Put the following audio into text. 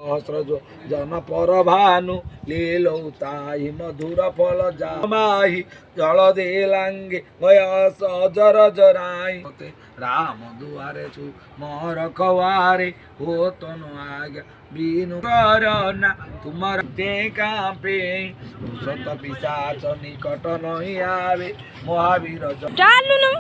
सहस्रजो जन पर भानु लीलौताहि मधुर फल जामाहि जल दे लांगे गयस अजर जराई राम दुआरे छु मोर खवारे हो तनु आज्ञा बीनु करना तुमर ते कापे सत पिशाच निकट नहीं आवे महावीर चालू